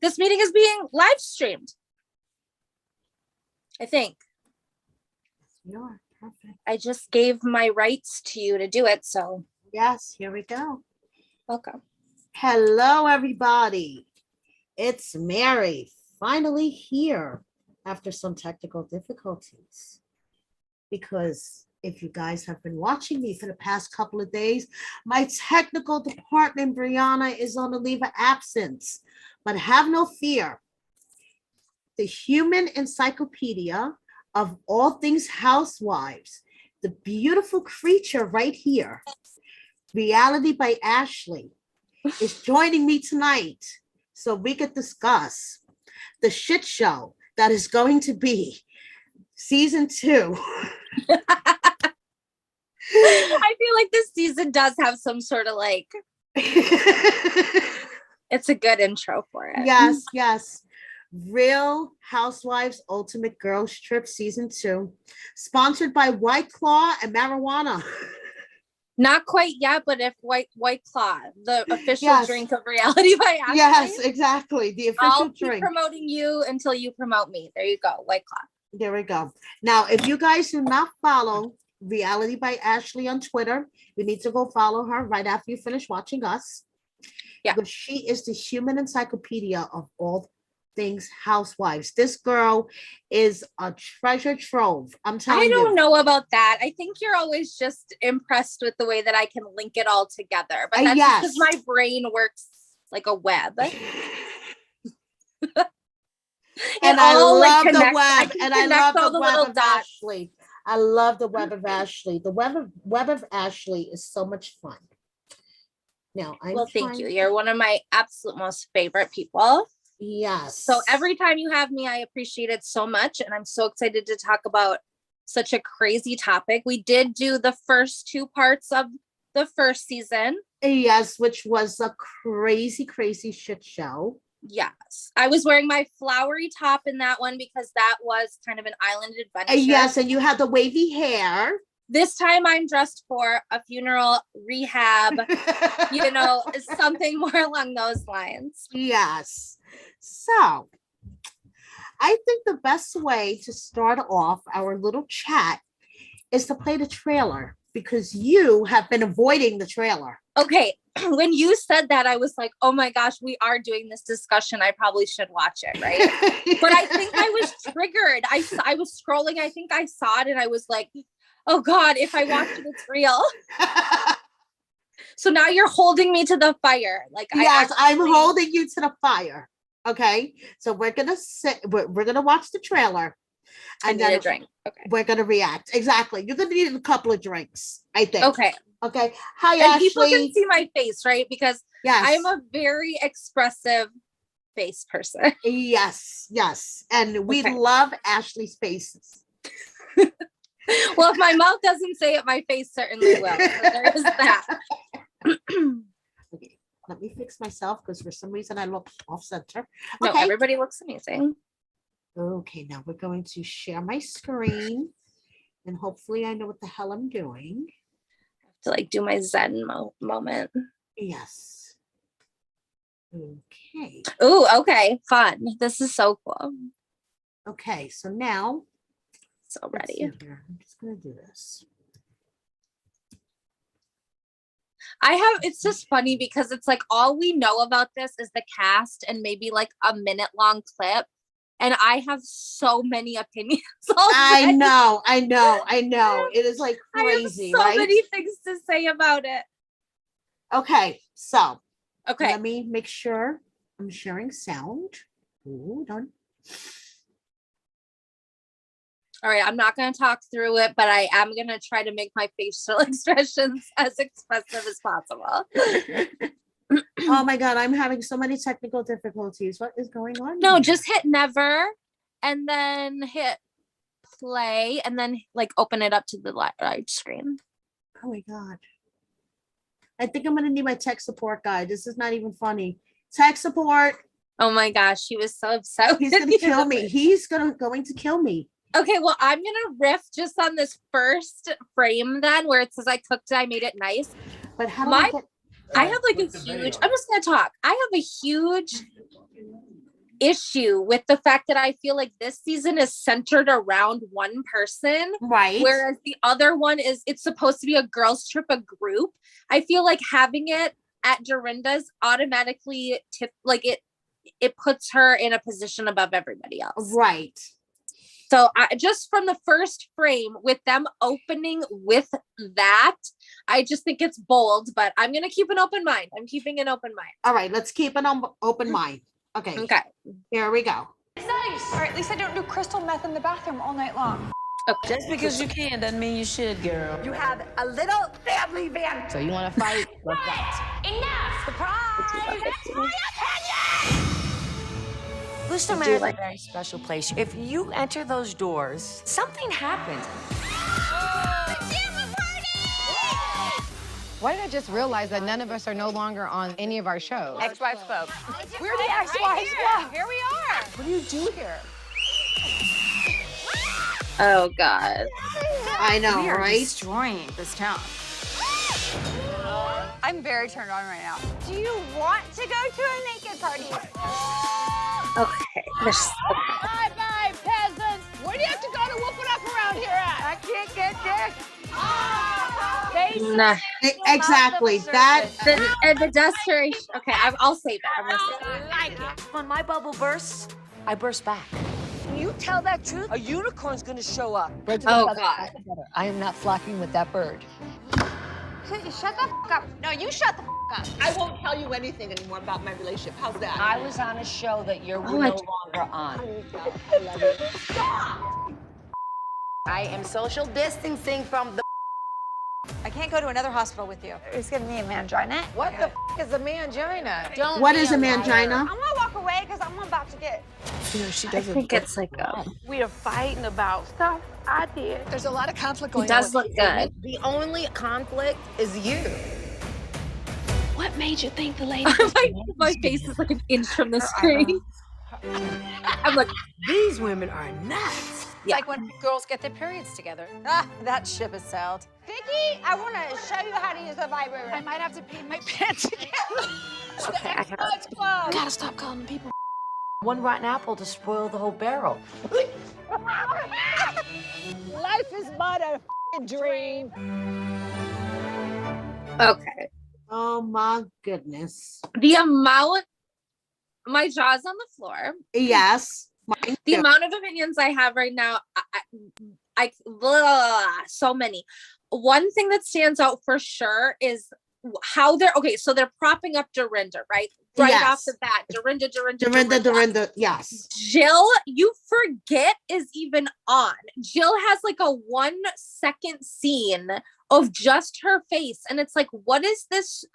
this meeting is being live streamed. I think. You are perfect. I just gave my rights to you to do it, so. Yes, here we go. Welcome. Hello, everybody. It's Mary, finally here after some technical difficulties. Because if you guys have been watching me for the past couple of days, my technical department, Brianna, is on a leave of absence. But have no fear. The human encyclopedia of all things Housewives, the beautiful creature right here, Reality by Ashley, is joining me tonight so we could discuss the shit show that is going to be season 2. I feel like this season does have some sort of like, it's a good intro for it. Yes. Real Housewives Ultimate Girls Trip Season 2, sponsored by White Claw and marijuana. Not quite yet, but if White Claw, the official drink of Reality by Ashley. Yes, exactly. The official I'll drink. keep promoting you until you promote me. There you go, White Claw. There we go. Now, if you guys do not follow Reality by Ashley on Twitter, you need to go follow her right after you finish watching us. Yeah. Because she is the human encyclopedia of all things Housewives. This girl is a treasure trove. I'm telling you. I don't know about that. I think you're always just impressed with the way that I can link it all together. But that's because my brain works like a web. And I love the web. And I love the web of Ashley. I love the web of Ashley. The web of Ashley is so much fun. Now, thank you. You're one of my absolute most favorite people. Yes. So every time you have me, I appreciate it so much. And I'm so excited to talk about such a crazy topic. We did do the first 2 parts of the first season. Yes, which was a crazy, crazy shit show. Yes. I was wearing my flowery top in that one because that was kind of an island adventure. Yes, and you had the wavy hair. This time I'm dressed for a funeral, rehab, something more along those lines. Yes. So I think the best way to start off our little chat is to play the trailer because you have been avoiding the trailer. Okay. When you said that, I was like, oh my gosh, we are doing this discussion. I probably should watch it, right? But I think I was triggered. I was scrolling. I think I saw it and I was like, oh God, if I watch it, it's real. So now you're holding me to the fire. Yes, I'm holding you to the fire. Okay. So we're going to watch the trailer. And then a drink. Okay. We're going to react. Exactly. You're going to need a couple of drinks, I think. Okay. Hi, and Ashley. People can see my face, right? Because I'm a very expressive face person. Yes. And we love Ashley's faces. Well, if my mouth doesn't say it, my face certainly will. So there is that. Okay, let me fix myself because for some reason I look off center. No, everybody looks amazing. Okay, now we're going to share my screen and hopefully I know what the hell I'm doing. I have to do my Zen moment. Yes. Okay. Oh, okay. Fun. This is so cool. Okay, so now. So ready. I'm just going to do this. It's just funny because it's like all we know about this is the cast and maybe like a minute long clip. And I have so many opinions already. I know. It is like crazy, I have so many things to say about it. Okay, so. Okay. Let me make sure I'm sharing sound. Hold on. All right, I'm not going to talk through it, but I am going to try to make my facial expressions as expressive as possible. Oh my God, I'm having so many technical difficulties. What is going on? No, just hit never and then hit play and then open it up to the live screen. Oh my God. I think I'm going to need my tech support guy. This is not even funny. Tech support. Oh my gosh, he was so upset. He's going to kill me. He's going to kill me. Okay, well, I'm going to riff just on this first frame then where it says I cooked it, I made it nice. But how do I have a huge, I'm just going to talk. I have a huge issue with the fact that I feel like this season is centered around one person. Right. Whereas the other one it's supposed to be a girls trip, a group. I feel like having it at Dorinda's automatically it puts her in a position above everybody else. Right. So just from the first frame with them opening with that, I just think it's bold, but I'm going to keep an open mind. I'm keeping an open mind. All right, let's keep an open mind. Okay. Here we go. Nice. All right, at least I don't do crystal meth in the bathroom all night long. Okay. Just because you can doesn't mean you should, girl. You have a little family van. So you want to fight? Let's fight. Enough! Surprise! That's my opinion! Booster Man is a very special place. If you enter those doors, something happens. Why did I just realize that none of us are no longer on any of our shows? Ex-Wives Club. We're the Ex-Wives Club. Here we are. What do you do here? Oh, God. I know, We are right? destroying this town. I'm very turned on right now. Do you want to go to a naked party? Okay. Bye-bye, peasants. Where do you have to go to whoop it up around here at? I can't get this. Nah. Exactly. That. The desperation. Okay, I'll save it. I'm going to save it. Like it. When my bubble bursts, I burst back. Can you tell that truth? A unicorn's gonna show up. Oh, God. I am not flocking with that bird. Shut the f up. No, you shut the f up. I won't tell you anything anymore about my relationship. How's that? I was on a show that you're no longer on. I love you. I am social distancing from the. I can't go to another hospital with you. It's gonna be a mangina. What the is a mangina? Don't. What be is a liar. mangina? I'm gonna walk away because I'm about to get. I think it's like We are fighting about stuff I did. There's a lot of conflict it going on. does look good. The only conflict is you. What made you think the lady? my face is like an inch from the screen. I'm like, These women are nuts. It's like when girls get their periods together. Ah, that ship has sailed. Vicky, I want to show you how to use a vibrator. I might have to pee my pants again. okay, I have Club. Gotta stop calling people. One rotten apple to spoil the whole barrel. Life is but a dream. Okay. Oh my goodness. The amount, my jaw's on the floor. Yes. Mine The too. amount of opinions I have right now, so many. One thing that stands out for sure is how so they're propping up Dorinda, right? Right Yes. off the bat. Dorinda, yes. Jill, you forget is even on. Jill has like a 1 second scene of just her face. And it's like, what is this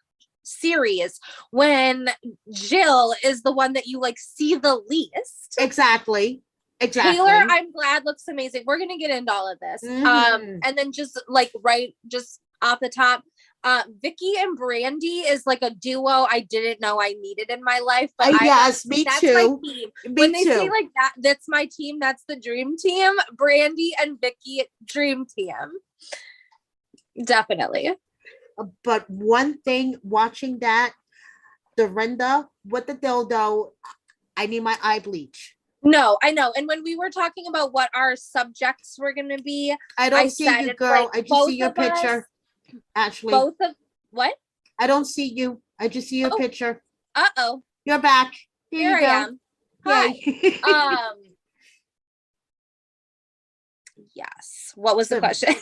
series when Jill is the one that you like see the least? Exactly. Taylor, I'm glad, looks amazing. We're gonna get into all of this. Mhm. And then just off the top, Vicky and Brandy is like a duo I didn't know I needed in my life. But me that's too. my team. When they too. say like that's my team, that's the dream team. Brandy and Vicky, dream team. Definitely. But one thing, watching that, Dorinda with the dildo, I need my eye bleach. No, I know. And when we were talking about what our subjects were going to be, I don't see said you, it's girl. like I just both see your of us- picture. Actually, both of what? I don't see you. I just see your Oh. picture. Uh-oh. You're back. Here you I go. am. Hi. Yay. Yes. What was the The- question?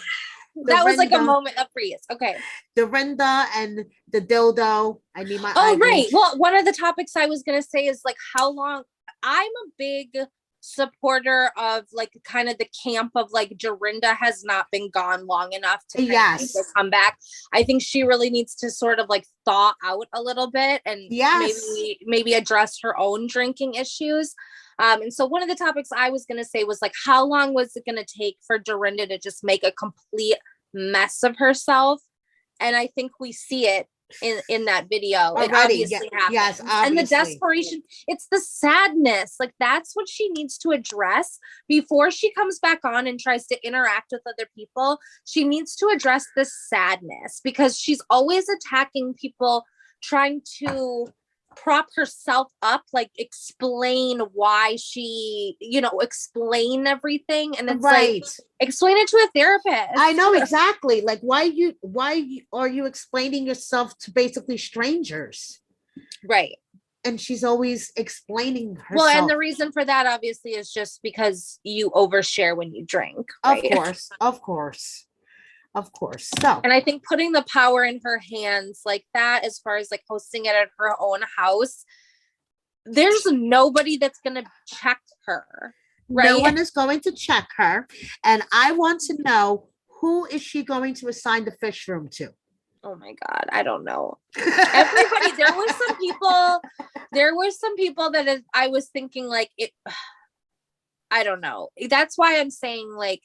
That was like a Dorinda. moment of freeze. Okay. Dorinda and the dildo. I need my eye Oh, right. bleach. Well, one of the topics I was going to say is like how long. I'm a big supporter of like kind of the camp of like Dorinda has not been gone long enough to kind of Yes. make her come back. I think she really needs to sort of like thaw out a little bit and Yes. maybe address her own drinking issues. And so one of the topics I was going to say was like, how long was it going to take for Dorinda to just make a complete mess of herself? And I think we see it in that video. It Already, obviously yeah, happens. yes, And the obviously. desperation, it's the sadness. Like that's what she needs to address before she comes back on and tries to interact with other people. She needs to address this sadness because she's always attacking people, trying to prop herself up, like explain why she, explain everything. And it's Right. like, explain it to a therapist. I know exactly. Like, why are you explaining yourself to basically strangers? Right. And she's always explaining herself. Well, and the reason for that obviously is just because you overshare when you drink. Right? Of course. So, and I think putting the power in her hands like that, as far as like hosting it at her own house, there's nobody that's going to check her. Right? No one is going to check her. And I want to know, who is she going to assign the fish room to? Oh my God, I don't know. Everybody, there were some people that I was thinking like it. I don't know. That's why I'm saying like,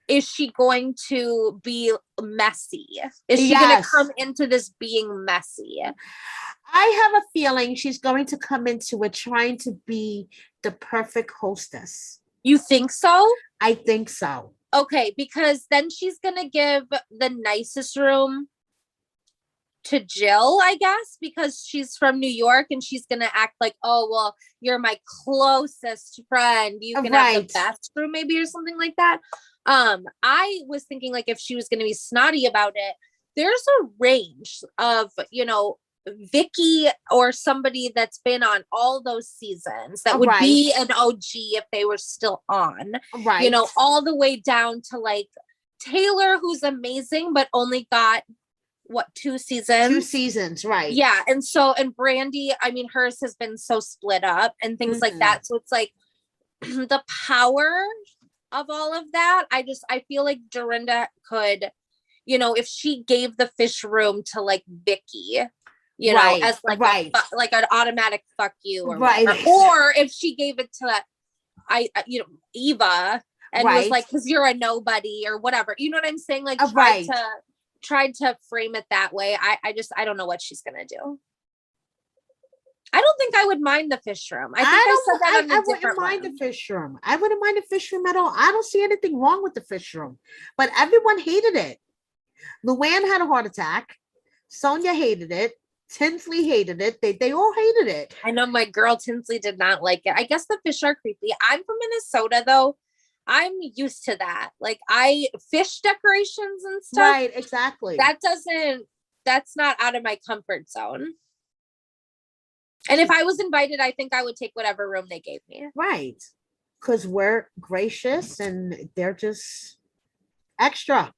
is she going to be messy? Is she going to come into this being messy? I have a feeling she's going to come into it trying to be the perfect hostess. You think so? I think so. Okay, because then she's going to give the nicest room to Jill, I guess, because she's from New York and she's going to act like, oh, well, you're my closest friend. You can have the best room maybe or something like that. I was thinking like if she was going to be snotty about it, there's a range of, Vicky or somebody that's been on all those seasons that would be an OG if they were still on, all the way down to like Taylor, who's amazing, but only got 2 seasons? 2 seasons, right. Yeah. And Brandy, I mean, hers has been so split up and things like that. So it's like the power of all of that. I feel like Dorinda could, if she gave the fish room to like Vicky, as like like an automatic fuck you or whatever. Or if she gave it to Eva and was like, because you're a nobody or whatever, you know what I'm saying? Like tried to frame it that way. I don't know what she's gonna do. I don't think I would mind the fish room. I think I said that on a different one. I wouldn't mind the fish room. I wouldn't mind the fish room at all. I don't see anything wrong with the fish room, but everyone hated it. Luann had a heart attack. Sonia hated it. Tinsley hated it. They all hated it. I know my girl Tinsley did not like it. I guess the fish are creepy. I'm from Minnesota though. I'm used to that. Like fish decorations and stuff. Right, exactly. That's not out of my comfort zone. And if I was invited, I think I would take whatever room they gave me. Right. Because we're gracious and they're just extra.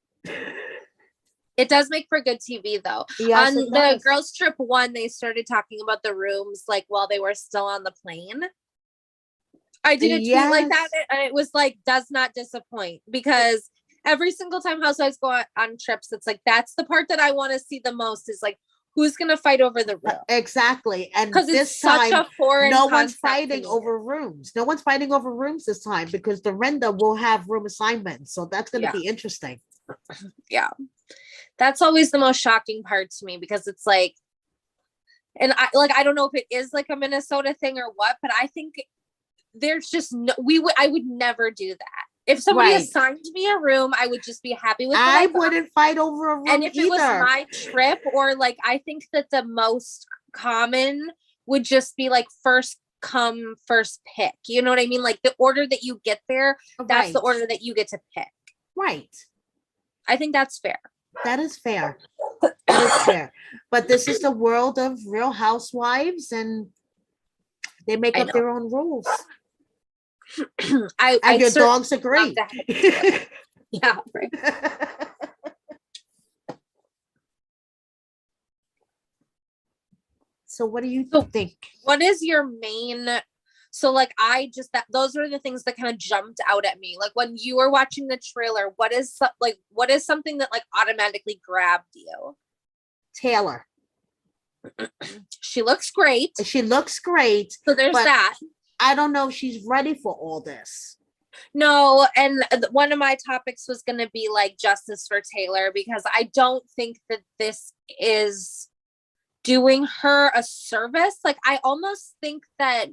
It does make for good TV though. Yes, on the girls trip 1, they started talking about the rooms like while they were still on the plane. I did a tweet like that and it was like, does not disappoint, because every single time Housewives go on trips, it's like, that's the part that I want to see the most is like, who's going to fight over the room? Exactly. And because this time, such a foreign no one's fighting over rooms. No one's fighting over rooms this time because Dorinda will have room assignments. So that's going to be interesting. Yeah. That's always the most shocking part to me because it's like, and I don't know if it is like a Minnesota thing or what, but I think there's just I would never do that. If somebody assigned me a room, I would just be happy with it. I wouldn't fight over a room and if it was my trip, or like, I think that the most common would just be like first come, first pick. You know what I mean? Like the order that you get there, that's the order that you get to pick. Right. I think that's fair. That is fair. That is fair. But this is the world of Real Housewives, and they make up their own rules. And your dogs agree. Yeah, right. So what do you think? What is your main? So like those are the things that kind of jumped out at me. Like when you were watching the trailer, what is something that like automatically grabbed you? Taylor. She looks great. So there's that. I don't know if she's ready for all this. No, and one of my topics was going to be like justice for Taylor, because I don't think that this is doing her a service. Like I almost think that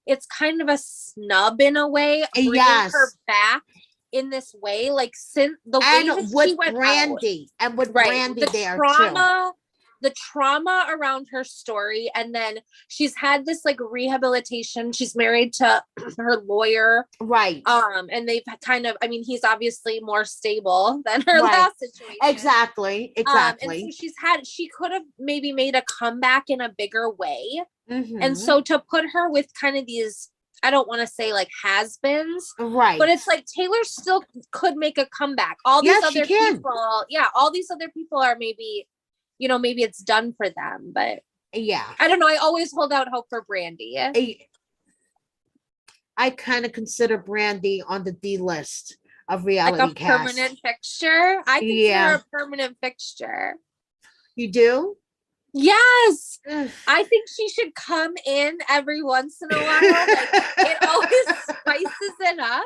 it's kind of a snub in a way, bringing her back in this way. Like since the way that she went Brandy out, and with Brandy the there trauma the trauma around her story, and then she's had this like rehabilitation. She's married to her lawyer, right? And they've kind of, I mean, he's obviously more stable than her Right. last situation. Exactly. And so she could have maybe made a comeback in a bigger way. Mhm. And so to put her with kind of these, I don't want to say like has-beens, right? but it's like Taylor still could make a comeback. All these other people, all these other people are maybe, maybe it's done for them, but yeah, I don't know. I always hold out hope for Brandy. I kind of consider Brandy on the D list of reality like a cast. permanent fixture. I consider her a permanent fixture. You do? Yes. I think she should come in every once in a while. Like, it always spices it up.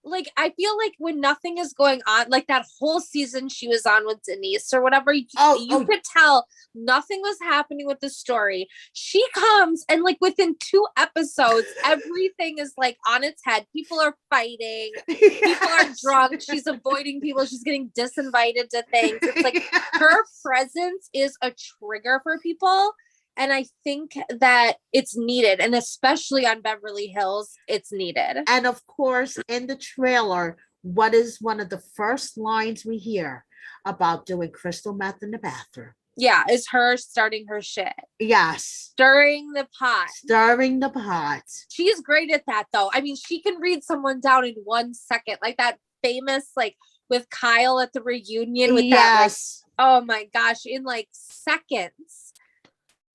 Like, I feel like when nothing is going on, like that whole season she was on with Denise or whatever, you could tell nothing was happening with the story. She comes and like within 2 episodes, everything is like on its head. People are fighting. People are drunk. She's avoiding people. She's getting disinvited to things. It's like her presence is a trigger for people. And I think that it's needed. And especially on Beverly Hills, it's needed. And of course, in the trailer, what is one of the first lines we hear about doing crystal meth in the bathroom? Yeah, is her starting her shit. Yes. Stirring the pot. Stirring the pot. She's great at that, though. I mean, she can read someone down in 1 second. Like that famous, like, with Kyle at the reunion with that, like, oh my gosh, in like seconds.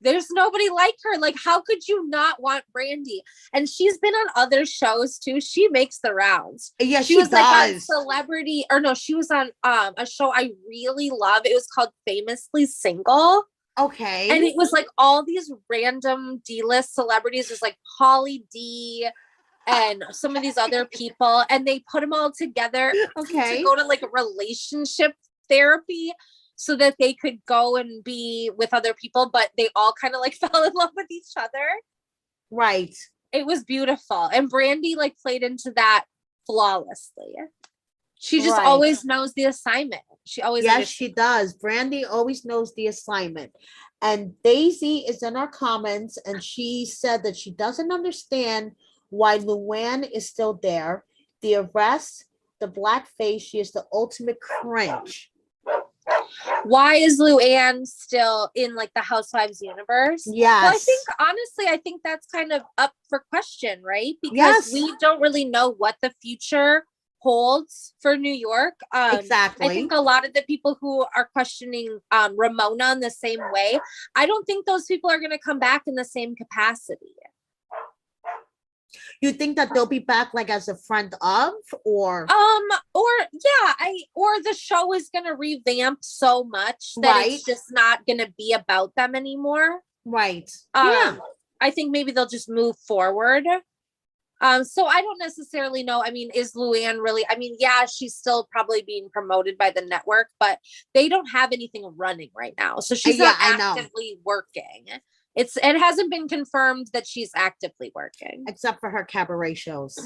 There's nobody like her. Like, how could you not want Brandy? And she's been on other shows too. She makes the rounds. Yeah, she was does. Like on Celebrity, or no, she was on a show I really love. It was called Famously Single. Okay. And it was like all these random D-list celebrities. There's like Pauly D and some of these other people, and they put them all together to go to like a relationship therapy, so that they could go and be with other people, but they all kind of like fell in love with each other. Right. It was beautiful. And Brandy like played into that flawlessly. She just always knows the assignment. She always she does. Brandy always knows the assignment. And Daisy is in our comments, and she said that she doesn't understand why Luann is still there. The arrest, the blackface, she is the ultimate cringe. Why is Luann still in like the Housewives universe? Yes. Well, I think that's kind of up for question, right? Because we don't really know what the future holds for New York. Exactly. I think a lot of the people who are questioning Ramona in the same way, I don't think those people are going to come back in the same capacity. You think that they'll be back like as a friend of, or the show is gonna revamp so much that it's just not gonna be about them anymore. Right. I think maybe they'll just move forward. So I don't necessarily know. I mean, is Luann really? I mean, yeah, she's still probably being promoted by the network, but they don't have anything running right now, so she's not actively working. It hasn't been confirmed that she's actively working. Except for her cabaret shows,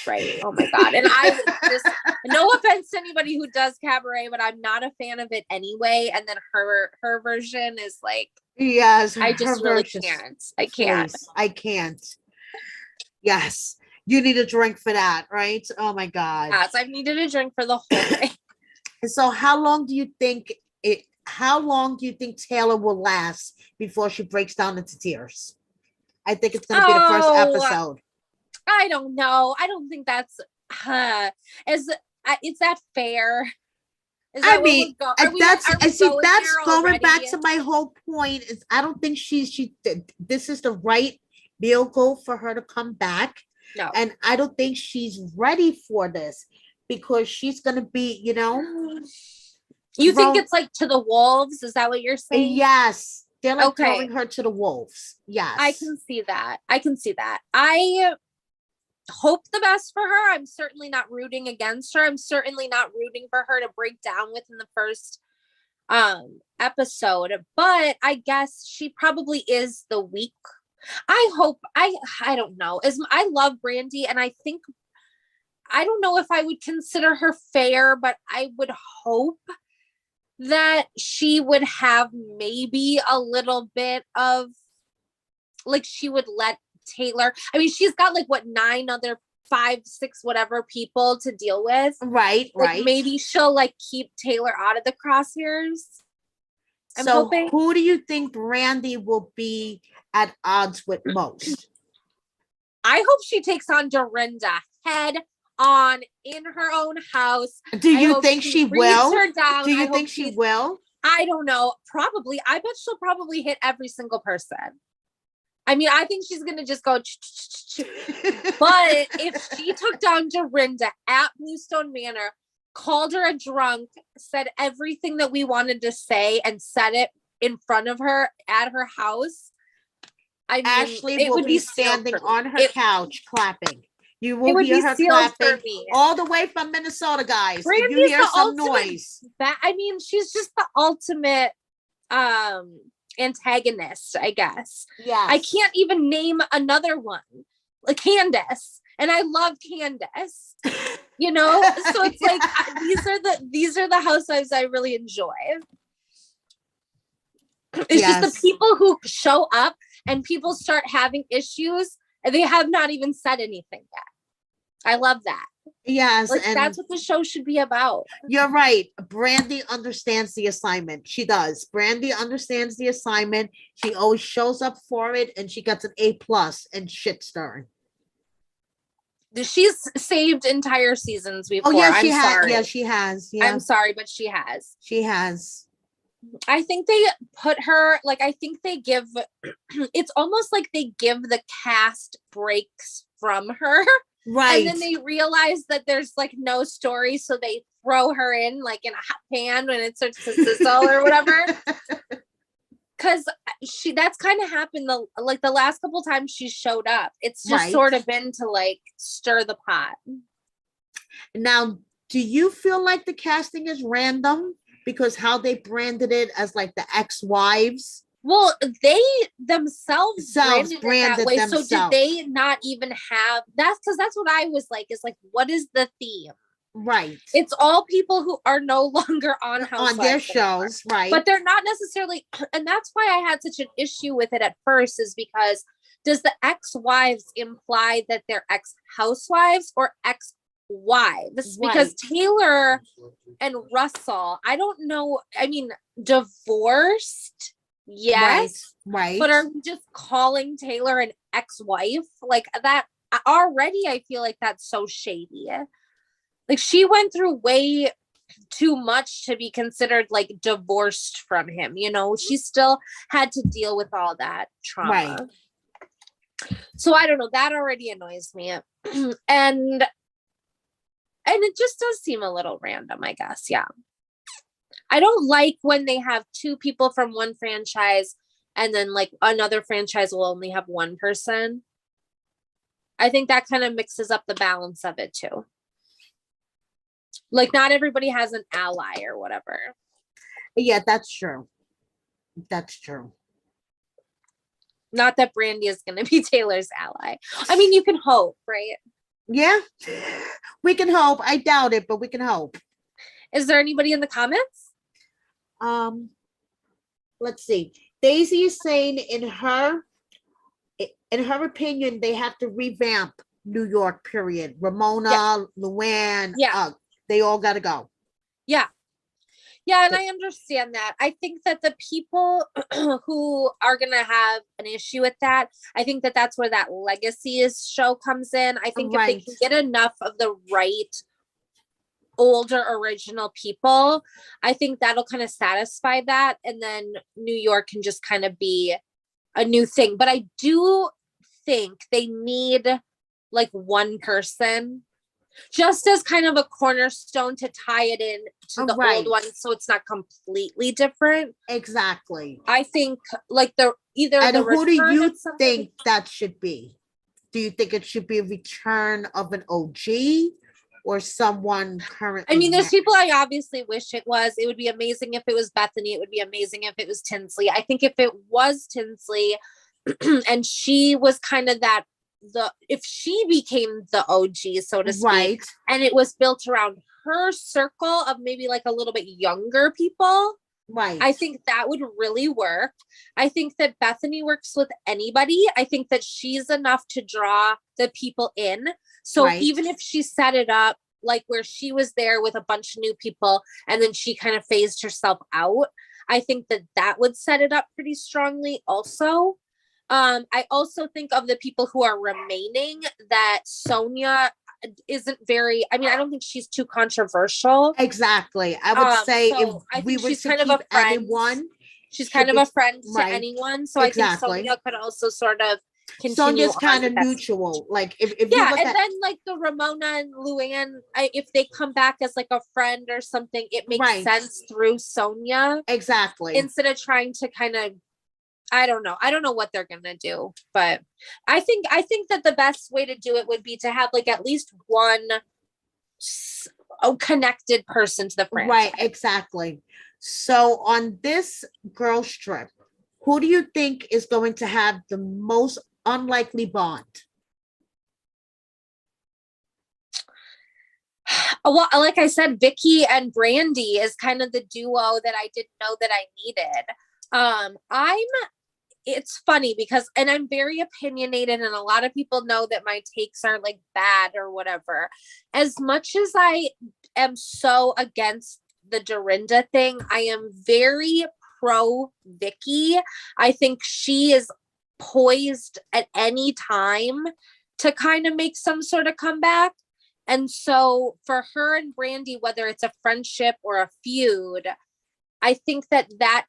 Right. Oh my God. And I just, no offense to anybody who does cabaret, but I'm not a fan of it anyway. And then her version is like, yes, I just really can't. I can't. Please, I can't. Yes. You need a drink for that, right? Oh my God. Yes, I've needed a drink for the whole day. So how long do you think Taylor will last before she breaks down into tears? I think it's going to be the first episode. I don't know. I don't think that's is that fair? Is that that's going back to my whole point. Is I don't think this is the right vehicle for her to come back. No, and I don't think she's ready for this because she's going to be, You think it's like to the wolves? Is that what you're saying? Yes. They're like throwing her to the wolves. Yes. I can see that. I hope the best for her. I'm certainly not rooting against her. I'm certainly not rooting for her to break down within the first episode. But I guess she probably is the weak. I hope. I don't know. I love Brandy, and I think I don't know if I would consider her fair, but I would hope that she would have maybe a little bit of like she would let Taylor. I mean, she's got like what 9 other 5, 6, whatever people to deal with. Right, like, right. Maybe she'll like keep Taylor out of the crosshairs. I'm so hoping. who do you think Brandy will be at odds with most? I hope she takes on Dorinda head on in her own house. Do you think she will? Do you think she will? I don't know. Probably. I bet she'll probably hit every single person. I mean, I think she's going to just go. But if she took down Dorinda at Bluestone Manor, called her a drunk, said everything that we wanted to say and said it in front of her at her house, I mean, Ashley will be standing on her couch clapping. You will hear her clapping all the way from Minnesota, guys. If you hear some noise. I mean, she's just the ultimate antagonist, I guess. Yeah. I can't even name another one. Like Candace. And I love Candace. You know? So it's like these are the housewives I really enjoy. It's just the people who show up and people start having issues and they have not even said anything yet. I love that. Yes. Like, and that's what the show should be about. You're right. Brandy understands the assignment. She does. Brandy understands the assignment. She always shows up for it and she gets an A+ and shit stirring. She's saved entire seasons before. Oh, yeah, she has. Yeah, she has. Yeah. I'm sorry, but she has. She has. I think they put her, like, I think they give, it's almost like they give the cast breaks from her. Right. And then they realize that there's like no story. So they throw her in like in a hot pan when it starts to sizzle or whatever. Cause that's kind of happened the last couple times she showed up. It's just sort of been to like stir the pot. Now, do you feel like the casting is random? Because how they branded it as like the ex-wives. Well, they themselves branded that way. Themselves. So did they not even have that's because that's what I was like, is like, what is the theme? Right. It's all people who are no longer on Housewives on their shows, anymore. Right. But they're not necessarily, and that's why I had such an issue with it at first, is because does the ex-wives imply that they're ex-housewives or ex-wives? Right. Because Taylor and Russell, I don't know, I mean, divorced. Yes, right. But are we just calling Taylor an ex-wife? Like that already, I feel like that's so shady. Like she went through way too much to be considered like divorced from him. You know, she still had to deal with all that trauma. Right. So I don't know. That already annoys me. And it just does seem a little random, I guess. Yeah. I don't like when they have 2 people from one franchise and then like another franchise will only have one person. I think that kind of mixes up the balance of it too. Like not everybody has an ally or whatever. Yeah, that's true. That's true. Not that Brandy is going to be Taylor's ally. I mean, you can hope, right? Yeah, we can hope. I doubt it, but we can hope. Is there anybody in the comments? Let's see. Daisy is saying in her opinion, they have to revamp New York, period. Ramona, Luann, they all got to go. Yeah. Yeah, and I understand that. I think that the people who are going to have an issue with that, I think that that's where that legacy show comes in. I think if they can get enough of the right older original people, I think that'll kind of satisfy that. And then New York can just kind of be a new thing. But I do think they need like one person just as kind of a cornerstone to tie it in to the old one, so it's not completely different. Exactly. I think like who do you think that should be? Do you think it should be a return of an OG or someone current? I mean, there's people I obviously wish it was. It would be amazing if it was Bethany. It would be amazing if it was Tinsley. I think if it was Tinsley and she was kind of that if she became the OG, so to speak, Right. and it was built around her circle of maybe like a little bit younger people, Right. I think that would really work. I think that Bethany works with anybody. I think that she's enough to draw the people in. So Right. even if she set it up like where she was there with a bunch of new people and then she kind of phased herself out, I think that that would set it up pretty strongly also. I also think of the people who are remaining that Sonia isn't very, I mean, I don't think she's too controversial. Exactly. I would say so I if we think were she's to kind of keep a friend. anyone, She's should kind of be- a friend to right. anyone. So Exactly. I think Sonia could also sort of continue. Sonia's kind of on with that. neutral. Like if you Yeah, look and at, then like the Ramona and Luann, if they come back as like a friend or something, it makes Right. sense through Sonia exactly. instead of trying to kind of, I don't know what they're gonna do, but I think that the best way to do it would be to have like at least one connected person to the franchise. Right, exactly. So on this girl strip, who do you think is going to have the most unlikely bond? Well, like I said, Vicky and Brandy is kind of the duo that I didn't know that I needed. It's funny because, and I'm very opinionated and a lot of people know that my takes are like bad or whatever. As much as I am so against the Dorinda thing, I am very pro Vicky. I think she is poised at any time to kind of make some sort of comeback. And so for her and Brandy, whether it's a friendship or a feud, I think that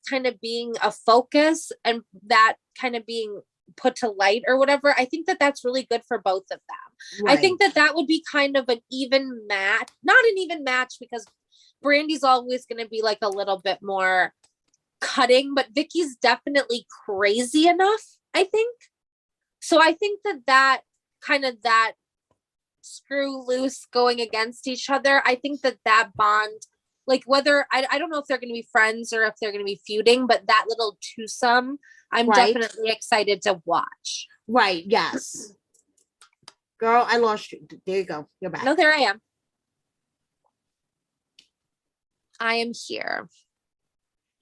kind of being a focus and that kind of being put to light or whatever, I think that that's really good for both of them. Right. I think that would be kind of an even match, not an even match because Brandy's always going to be like a little bit more cutting, but Vicky's definitely crazy enough, I think. So I think that kind of that screw loose going against each other, I think that bond, like whether I don't know if they're going to be friends or if they're going to be feuding, but that little twosome, I'm Right. definitely excited to watch. Right, yes. Girl, I lost you. There you go. You're back. No, there I am. I am here.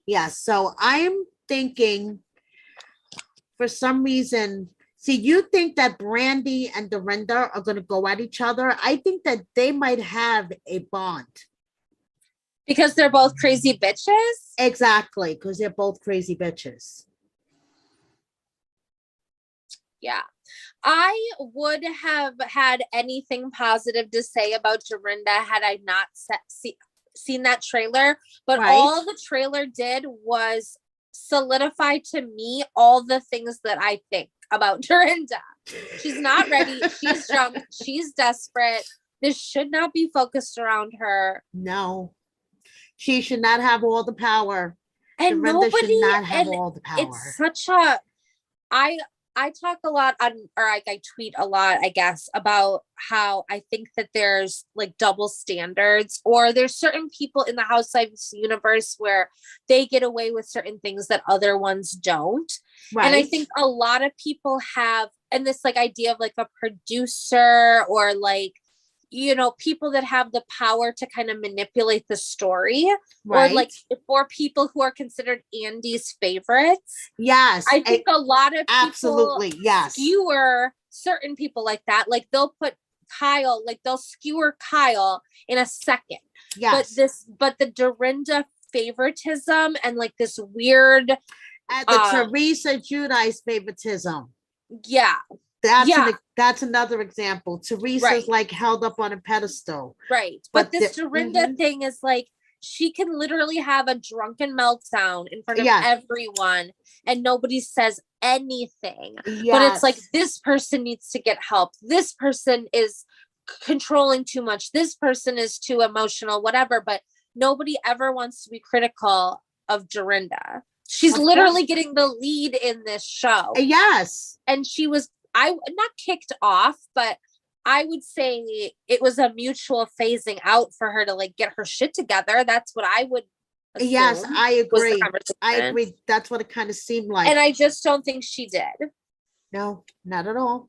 Yes, so I'm thinking for some reason, see, you think that Brandy and Dorinda are going to go at each other. I think that they might have a bond. Because they're both crazy bitches? Exactly, because they're both crazy bitches. Yeah. I would have had anything positive to say about Dorinda had I not seen that trailer, but Right. all the trailer did was solidify to me all the things that I think about Dorinda. She's not ready. She's drunk. She's desperate. This should not be focused around her. No, she should not have all the power. And Dorinda should nobody, not have and all the power. it's such a, I talk a lot on, or I tweet a lot, I guess, about how I think that there's like double standards, or there's certain people in the Housewives universe where they get away with certain things that other ones don't. Right. And I think a lot of people have, and this like idea of like a producer or like, you know, people that have the power to kind of manipulate the story, Right. or like for people who are considered Andy's favorites. Yes. I think a lot of people absolutely, yes. skewer certain people like that. Like they'll put Kyle, like they'll skewer Kyle in a second. Yes. But the Dorinda favoritism and like this weird and the Teresa Giudice favoritism. Yeah. That's another example. Teresa's right. like held up on a pedestal. Right. But this Dorinda thing is like, she can literally have a drunken meltdown in front of everyone and nobody says anything. Yes. But it's like, this person needs to get help. This person is controlling too much. This person is too emotional, whatever. But nobody ever wants to be critical of Dorinda. She's literally getting the lead in this show. Yes. And she was, not kicked off, but I would say it was a mutual phasing out for her to like get her shit together. That's what I would assume. Yes, I agree. I agree. That's what it kind of seemed like. And I just don't think she did. No, not at all.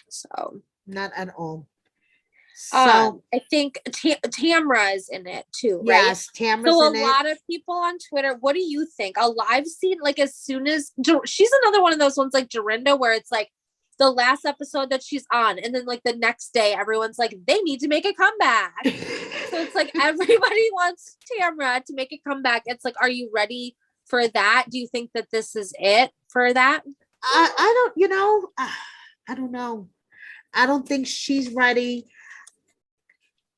So Not at all. I think Tamra is in it too, right? Yes, Tamra's So a in it. lot of people on Twitter, what do you think? I've seen like as soon as she's another one of those ones like Dorinda, where it's like the last episode that she's on, and then like the next day, everyone's like, they need to make a comeback. So it's like everybody wants Tamra to make a comeback. It's like, are you ready for that? Do you think that this is it for that? I don't, I don't know. I don't think she's ready.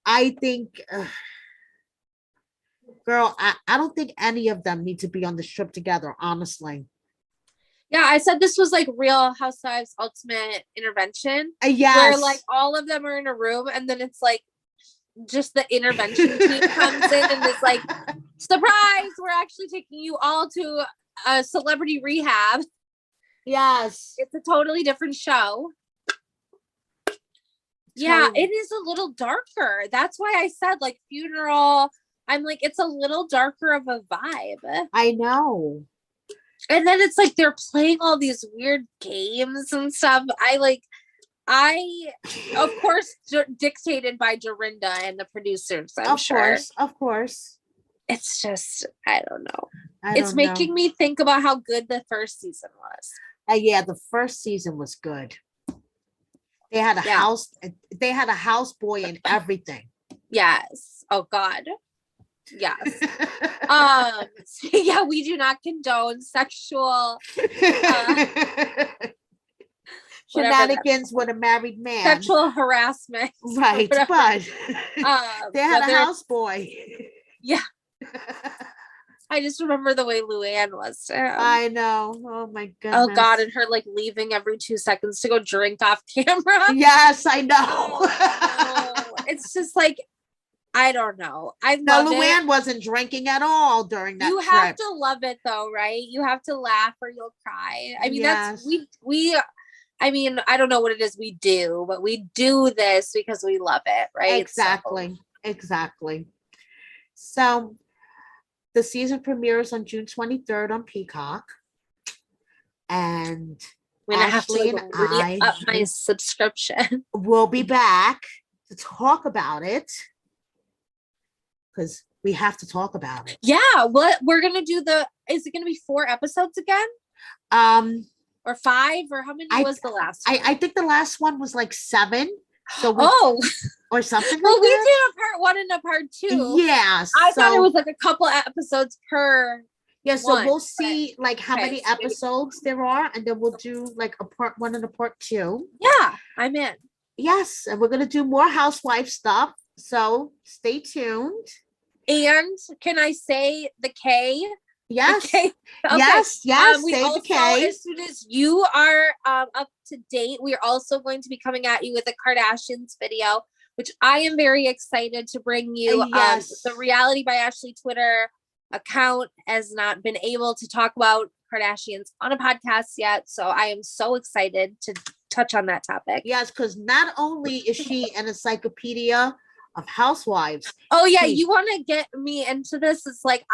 I think, girl, I don't think any of them need to be on the trip together, honestly. Yeah, I said this was like Real Housewives Ultimate Intervention. Yes. Where like all of them are in a room, and then it's like just the intervention team comes in and is like, surprise, we're actually taking you all to a celebrity rehab. Yes. It's a totally different show. Yeah, it is a little darker. That's why I said like funeral. I'm like, it's a little darker of a vibe. I know. And then it's like they're playing all these weird games and stuff. Of course, dictated by Dorinda and the producers, I'm sure. Of course. It's just, I don't know. It's making me think about how good the first season was. Yeah, the first season was good. They had a house. They had a houseboy and everything. Yes. Oh God. Yes. Yeah, we do not condone sexual shenanigans with a married man. Sexual harassment. Right, but they had a houseboy. Yeah. I just remember the way Luann was to him. I know. Oh my goodness. Oh God, and her like leaving every 2 seconds to go drink off camera. Yes, I know. Oh, no. It's just like, I don't know. Luann wasn't drinking at all during that trip. Have to love it though, right? You have to laugh or you'll cry. I mean, that's I mean, I don't know what it is we do, but we do this because we love it, right? Exactly. So the season premieres on June 23rd on Peacock. And I'm gonna have to re-up my subscription. We'll be back to talk about it. Because we have to talk about it. Yeah, what we're gonna do is it gonna be 4 episodes again? Or 5, or how many was the last one? I think the last one was like 7. So or something well, like we that. did a part 1 and a part 2. Yeah. I thought it was like a couple episodes per. Yeah, so we'll see like how many episodes there are, and then we'll do like a part 1 and a part 2. Yeah, I'm in. Yes, and we're gonna do more housewife stuff. So stay tuned. And can I say the K? Yes. The K? Okay. Yes. Say the K. As soon as you are up to date, we are also going to be coming at you with a Kardashians video, which I am very excited to bring you. Yes. The Reality by Ashley Twitter account has not been able to talk about Kardashians on a podcast yet, so I am so excited to touch on that topic. Yes, because not only is she an encyclopedia of housewives. Oh yeah, you want to get me into this? It's like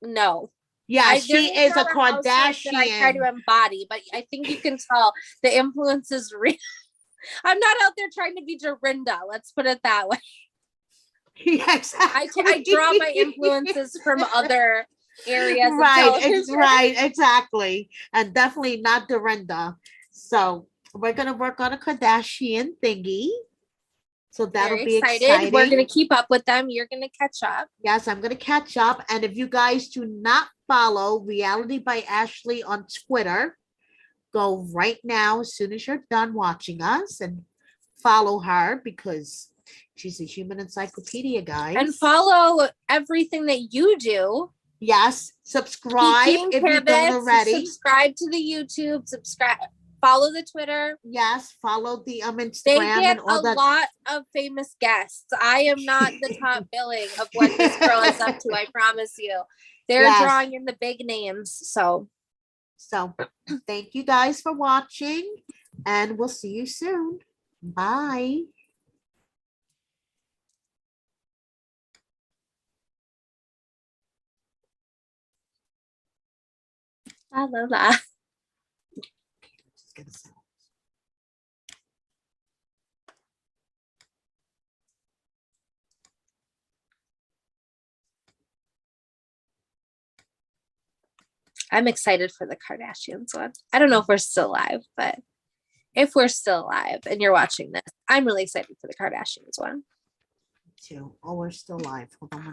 no. Yeah, she is a Kardashian. I try to embody, but I think you can tell the influence is real. I'm not out there trying to be Dorinda. Let's put it that way. Yeah, exactly. I draw my influences from other areas. Right, exactly, and definitely not Dorinda. So we're gonna work on a Kardashian thingy. So that'll be exciting. We're going to keep up with them. You're going to catch up. Yes, I'm going to catch up. And if you guys do not follow Reality by Ashley on Twitter, go right now as soon as you're done watching us and follow her because she's a human encyclopedia, guys. And follow everything that you do. Yes, subscribe if you don't already. Subscribe to the YouTube. Follow the Twitter. Yes, follow the Instagram. They get and all a lot of famous guests. I am not the top billing of what this girl is up to. I promise you. They're drawing in the big names. So thank you guys for watching, and we'll see you soon. Bye. La la la. I'm excited for the Kardashians one. I don't know if we're still alive, but if we're still alive and you're watching this, I'm really excited for the Kardashians one. Too. Oh, we're still live. Hold on one